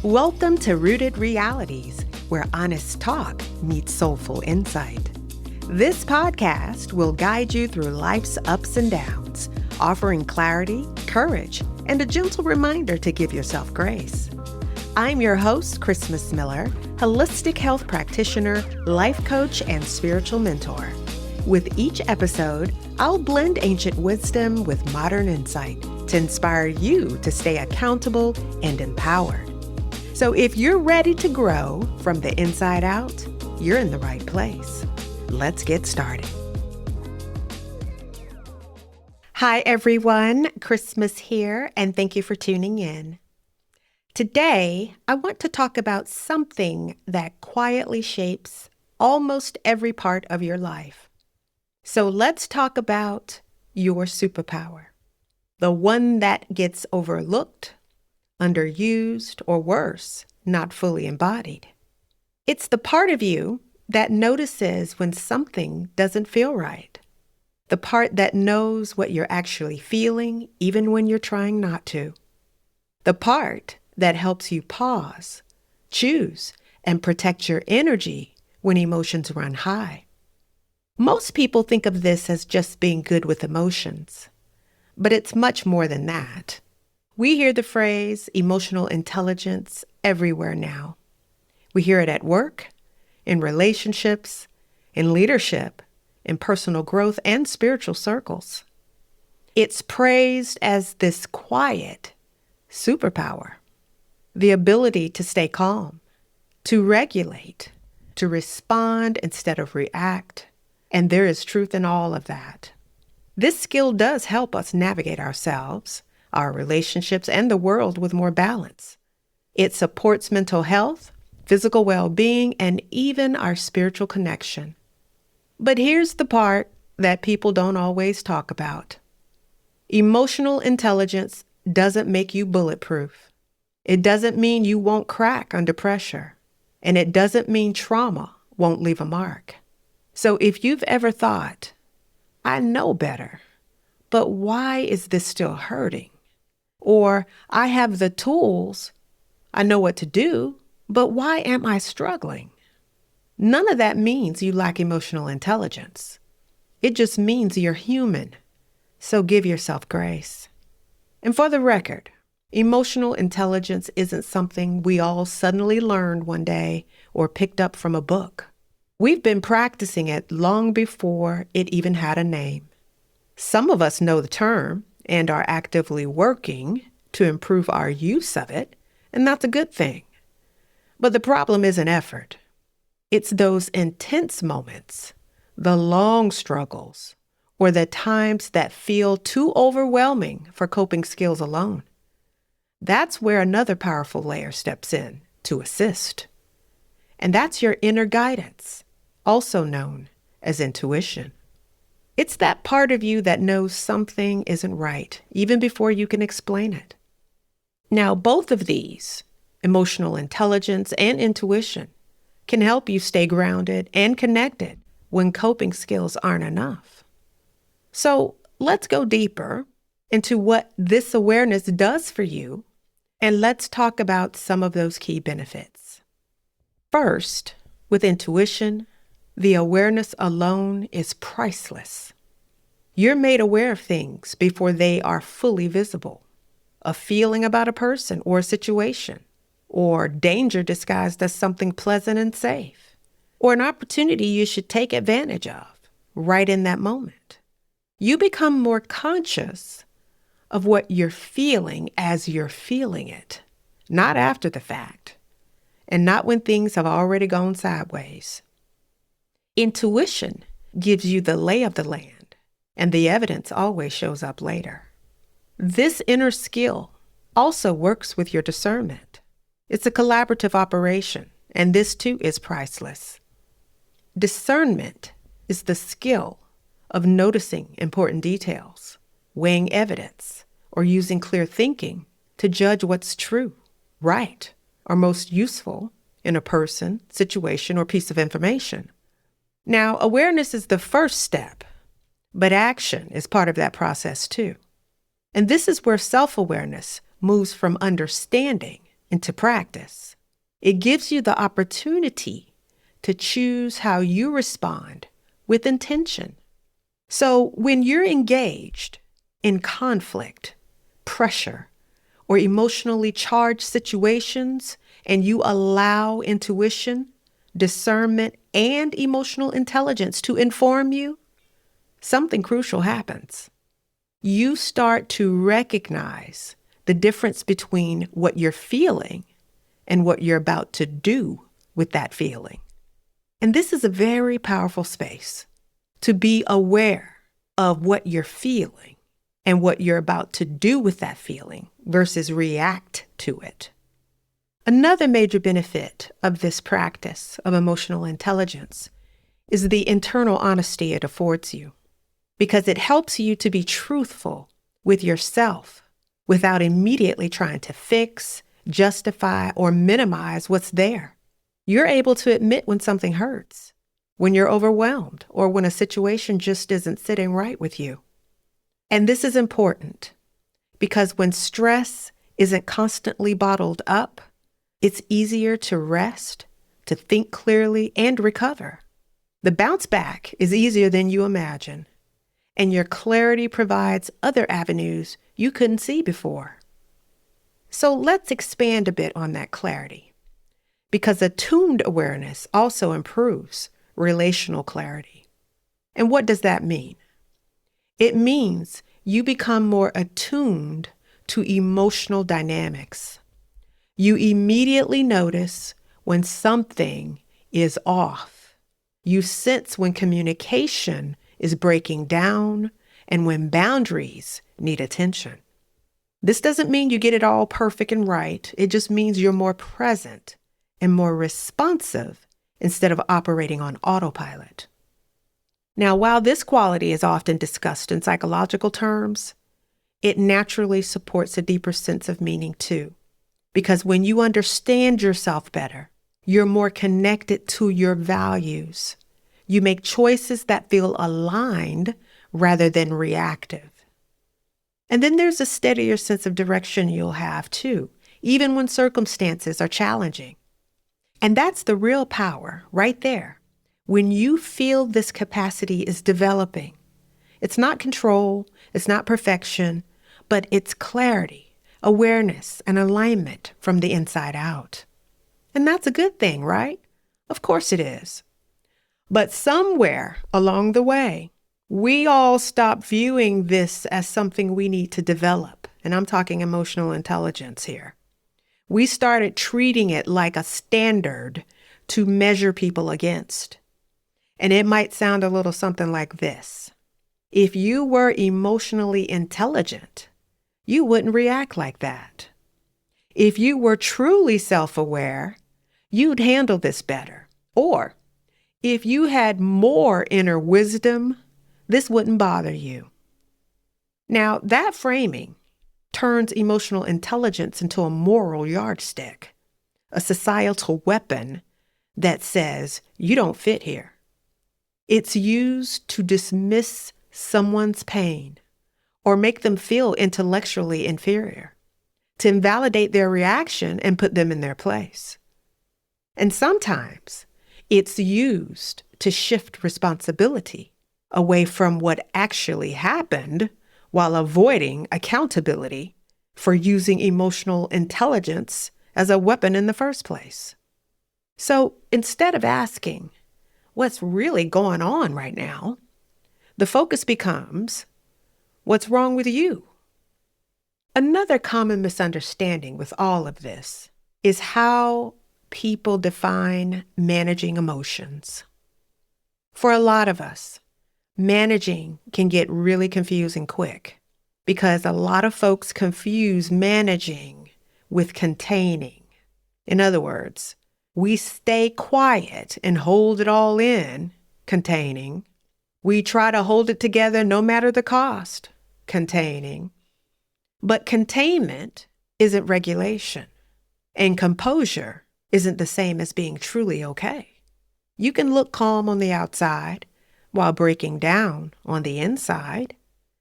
Welcome to Rooted Realities, where honest talk meets soulful insight. This podcast will guide you through life's ups and downs, offering clarity, courage, and a gentle reminder to give yourself grace. I'm your host, Christmas Miller, holistic health practitioner, life coach, and spiritual mentor. With each episode, I'll blend ancient wisdom with modern insight to inspire you to stay accountable and empowered. So if you're ready to grow from the inside out, you're in the right place. Let's get started. Hi, everyone. Christmas here, and thank you for tuning in. Today, I want to talk about something that quietly shapes almost every part of your life. So let's talk about your superpower, the one that gets overlooked, underused, or worse, not fully embodied. It's the part of you that notices when something doesn't feel right. The part that knows what you're actually feeling, even when you're trying not to. The part that helps you pause, choose, and protect your energy when emotions run high. Most people think of this as just being good with emotions, but it's much more than that. We hear the phrase emotional intelligence everywhere now. We hear it at work, in relationships, in leadership, in personal growth, and spiritual circles. It's praised as this quiet superpower, the ability to stay calm, to regulate, to respond instead of react, and there is truth in all of that. This skill does help us navigate ourselves, our relationships, and the world with more balance. It supports mental health, physical well-being, and even our spiritual connection. But here's the part that people don't always talk about. Emotional intelligence doesn't make you bulletproof. It doesn't mean you won't crack under pressure. And it doesn't mean trauma won't leave a mark. So if you've ever thought, I know better, but why is this still hurting? Or I have the tools, I know what to do, but why am I struggling? None of that means you lack emotional intelligence. It just means you're human. So give yourself grace. And for the record, emotional intelligence isn't something we all suddenly learned one day or picked up from a book. We've been practicing it long before it even had a name. Some of us know the term and are actively working to improve our use of it, and that's a good thing. But the problem isn't effort. It's those intense moments, the long struggles, or the times that feel too overwhelming for coping skills alone. That's where another powerful layer steps in to assist. And that's your inner guidance, also known as intuition. It's that part of you that knows something isn't right, even before you can explain it. Now, both of these, emotional intelligence and intuition, can help you stay grounded and connected when coping skills aren't enough. So let's go deeper into what this awareness does for you, and let's talk about some of those key benefits. First, with intuition, the awareness alone is priceless. You're made aware of things before they are fully visible. A feeling about a person or a situation, or danger disguised as something pleasant and safe, or an opportunity you should take advantage of right in that moment. You become more conscious of what you're feeling as you're feeling it, not after the fact, and not when things have already gone sideways. Intuition gives you the lay of the land, and the evidence always shows up later. This inner skill also works with your discernment. It's a collaborative operation, and this too is priceless. Discernment is the skill of noticing important details, weighing evidence, or using clear thinking to judge what's true, right, or most useful in a person, situation, or piece of information. Now, awareness is the first step, but action is part of that process too. And this is where self-awareness moves from understanding into practice. It gives you the opportunity to choose how you respond with intention. So when you're engaged in conflict, pressure, or emotionally charged situations, and you allow intuition, discernment, and emotional intelligence to inform you, something crucial happens. You start to recognize the difference between what you're feeling and what you're about to do with that feeling. And this is a very powerful space to be aware of what you're feeling and what you're about to do with that feeling versus react to it. Another major benefit of this practice of emotional intelligence is the internal honesty it affords you, because it helps you to be truthful with yourself without immediately trying to fix, justify, or minimize what's there. You're able to admit when something hurts, when you're overwhelmed, or when a situation just isn't sitting right with you. And this is important because when stress isn't constantly bottled up, it's easier to rest, to think clearly, and recover. The bounce back is easier than you imagine, and your clarity provides other avenues you couldn't see before. So let's expand a bit on that clarity, because attuned awareness also improves relational clarity. And what does that mean? It means you become more attuned to emotional dynamics. You immediately notice when something is off. You sense when communication is breaking down and when boundaries need attention. This doesn't mean you get it all perfect and right. It just means you're more present and more responsive instead of operating on autopilot. Now, while this quality is often discussed in psychological terms, it naturally supports a deeper sense of meaning too. Because when you understand yourself better, you're more connected to your values. You make choices that feel aligned rather than reactive. And then there's a steadier sense of direction you'll have too, even when circumstances are challenging. And that's the real power right there. When you feel this capacity is developing, it's not control, it's not perfection, but it's clarity, awareness, and alignment from the inside out. And that's a good thing, right? Of course it is. But somewhere along the way, we all stop viewing this as something we need to develop. And I'm talking emotional intelligence here. We started treating it like a standard to measure people against. And it might sound a little something like this. If you were emotionally intelligent, you wouldn't react like that. If you were truly self-aware, you'd handle this better. Or if you had more inner wisdom, this wouldn't bother you. Now, that framing turns emotional intelligence into a moral yardstick, a societal weapon that says, you don't fit here. It's used to dismiss someone's pain or make them feel intellectually inferior, to invalidate their reaction and put them in their place. And sometimes it's used to shift responsibility away from what actually happened while avoiding accountability for using emotional intelligence as a weapon in the first place. So instead of asking, what's really going on right now, the focus becomes, what's wrong with you? Another common misunderstanding with all of this is how people define managing emotions. For a lot of us, managing can get really confusing quick because a lot of folks confuse managing with containing. In other words, we stay quiet and hold it all in, containing. We try to hold it together no matter the cost, containing. But containment isn't regulation, and composure isn't the same as being truly okay. You can look calm on the outside while breaking down on the inside,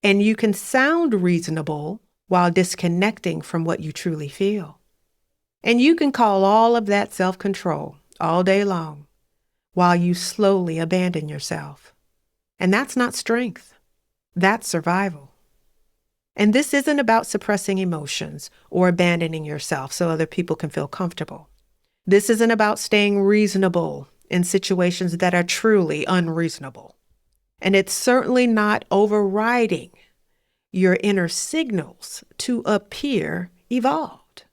and you can sound reasonable while disconnecting from what you truly feel. And you can call all of that self-control all day long while you slowly abandon yourself. And that's not strength. That's survival. And this isn't about suppressing emotions or abandoning yourself so other people can feel comfortable. This isn't about staying reasonable in situations that are truly unreasonable. And it's certainly not overriding your inner signals to appear evolved.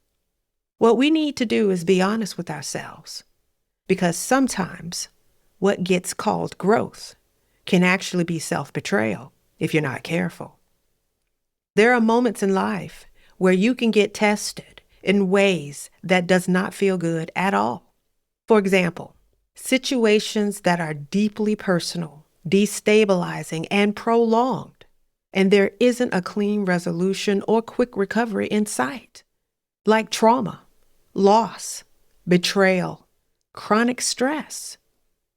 What we need to do is be honest with ourselves, because sometimes what gets called growth can actually be self-betrayal if you're not careful. There are moments in life where you can get tested in ways that does not feel good at all. For example, situations that are deeply personal, destabilizing, and prolonged, and there isn't a clean resolution or quick recovery in sight, like trauma, loss, betrayal, chronic stress.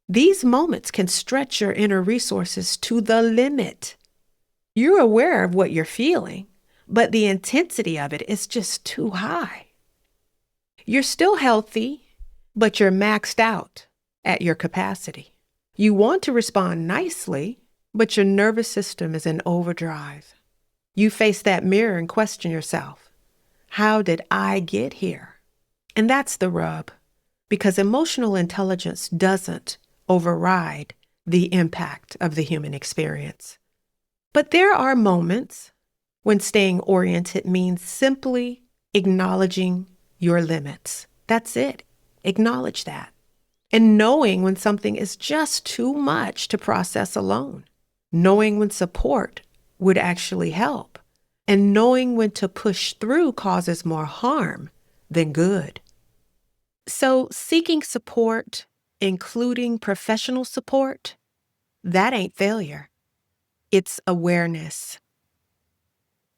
These moments can stretch your inner resources to the limit. You're aware of what you're feeling, but the intensity of it is just too high. You're still healthy, but you're maxed out at your capacity. You want to respond nicely, but your nervous system is in overdrive. You face that mirror and question yourself. How did I get here? And that's the rub, because emotional intelligence doesn't override the impact of the human experience. But there are moments when staying oriented means simply acknowledging your limits. That's it. Acknowledge that. And knowing when something is just too much to process alone. Knowing when support would actually help. And knowing when to push through causes more harm than good. So seeking support, including professional support, that ain't failure. It's awareness.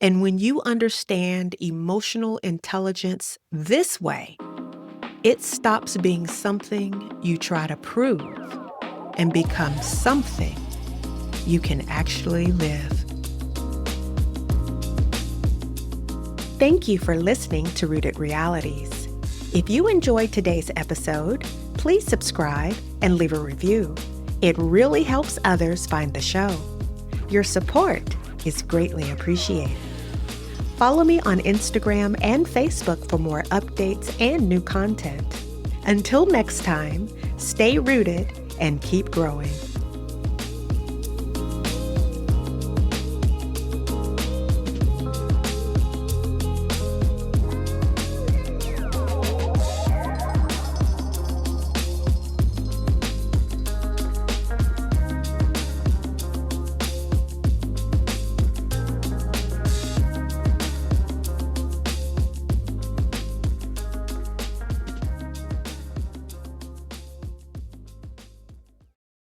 And when you understand emotional intelligence this way, it stops being something you try to prove and becomes something you can actually live. Thank you for listening to Rooted Realities. If you enjoyed today's episode, please subscribe and leave a review. It really helps others find the show. Your support is greatly appreciated. Follow me on Instagram and Facebook for more updates and new content. Until next time, stay rooted and keep growing.